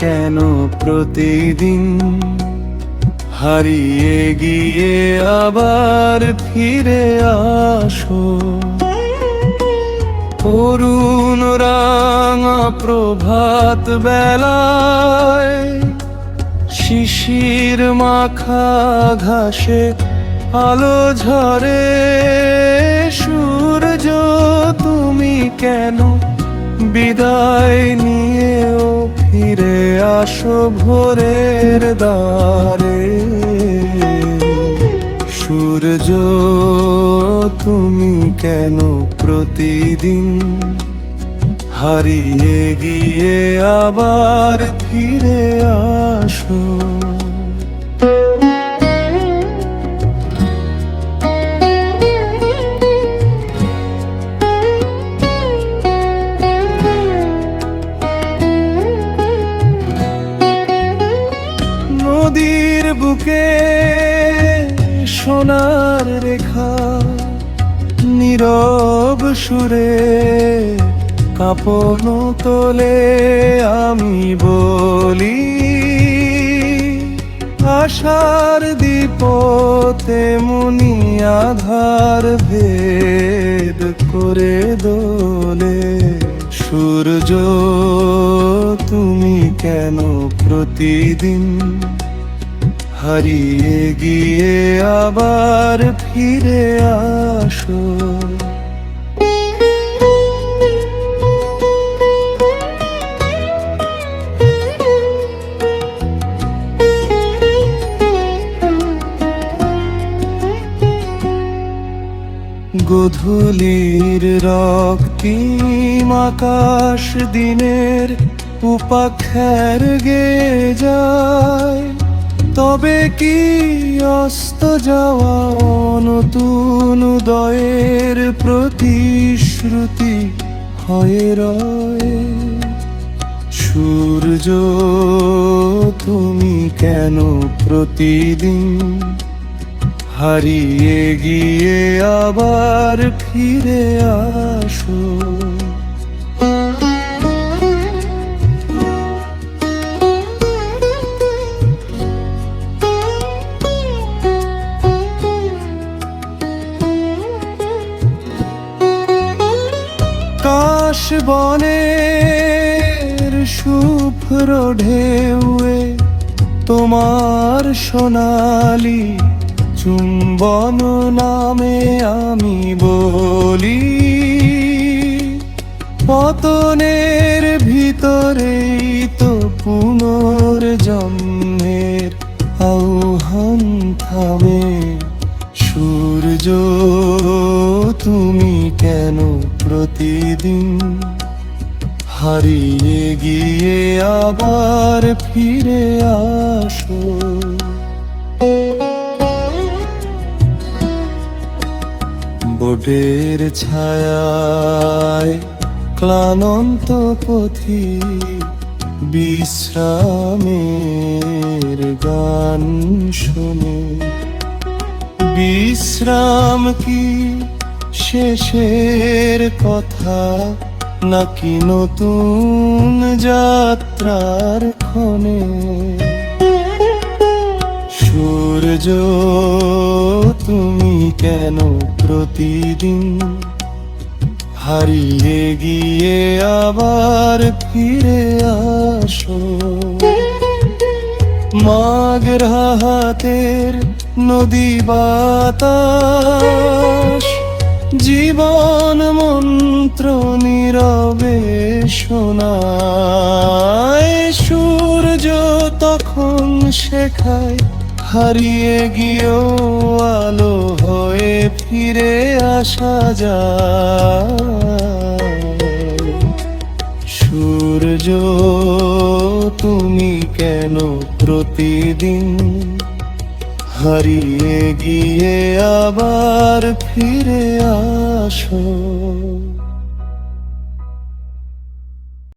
কেন প্রতিদিন হারিয়ে গিয়ে আবার ফিরে আসো? অরুণ রাঙা প্রভাত বেলায় শিশির মাখা ঘাসে আলো ঝরে। সূর্য তুমি কেন বিদায় নিয়েও ফিরে আসো ভোরের দ্বারে? সূর্য তুমি কেন প্রতিদিন হারিয়ে গিয়ে আবার ফিরে আসো? নদীর বুকে সোনার রেখা নীরব সুরে কাঁপন তোলে। আমি বলি আশার দীপ তেমনি আধার ভেদ করে দোলে। সূর্য তুমি কেন প্রতিদিন হারিয়ে গিয়ে আবার ফিরে আসো? গধূলির রক্তিম আকাশ দিনের উপাখ্যার গে যায়। তবে কি অস্ত যাওয়া নতুন উদয়ের প্রতিশ্রুতি হয়ে রয়? সূর্য তুমি কেন প্রতিদিন হারিয়ে গিয়ে আবার ফিরে আসো? কাশ বনের শুভ্র ঢেউয়ে তোমার সোনালি চুম্বন নামে আমি বলি পতনের ভিতরেই তো পুনর্জন্মের আহ্বান থামে। সূর্য তুমি কেন প্রতিদিন হারিয়ে গিয়ে আবার ফিরে আসো? বোটের ছায়ায় ক্লান্ত পথি বিশ্রামের গান শুনে। বিশ্রাম কি শেষের কথা নাকি নতুন যাত্রার ক্ষণে? সূর্য তুমি কেন প্রতিদিন হারিয়ে গিয়ে আবার ফিরে আসো? মাঘ রাতের নদী বাতাস জীবন মন্ত্র নীরবে শোনায়। সূর্য তখন শেখায় হারিয়ে গিয়েও আলো হয়ে ফিরে আসা যায়। সূর্য তুমি কেন প্রতিদিন হারিয়ে গিয়ে আবার ফিরে আসো?